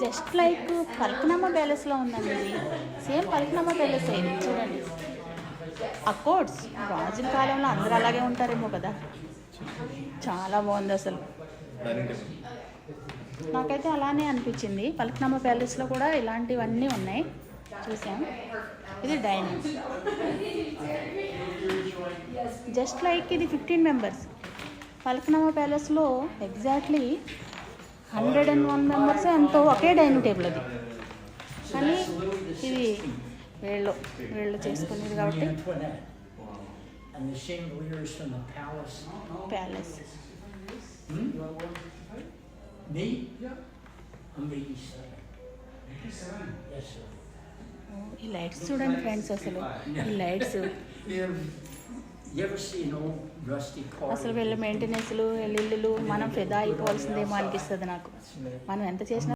Just like పలకనమ్మ ప్యాలెస్లో ఉందండి ఇది. సేమ్ పలకనమ్మ ప్యాలెస్ ఇది చూడండి. అకోర్డ్స్ రాజుల కాలంలో అందరూ అలాగే ఉంటారేమో కదా. చాలా బాగుంది అసలు. నాకైతే అలానే అనిపించింది. పలకనమ్మ ప్యాలెస్లో కూడా ఇలాంటివన్నీ ఉన్నాయి, చూసాం. ఇది డైనింగ్. జస్ట్ లైక్ ఇది 15 మెంబర్స్. పలకనమ్మ ప్యాలెస్లో ఎగ్జాక్ట్లీ 101 మెంబర్స్ ఎంతో ఒకే డైనింగ్ టేబుల్ అది. కానీ ఇది వీళ్ళు చేసుకునేది కాబట్టి ప్యాలెస్. ఈ లైట్స్ చూడండి ఫ్రెండ్స్, అసలు ఈ లైట్స్ అసలు వీళ్ళ మెయింటెనెన్స్లు, వీళ్ళ ఇల్లులు మనం ఫిదా అయిపోవాల్సిందేమో అనిపిస్తుంది నాకు. మనం ఎంత చేసినా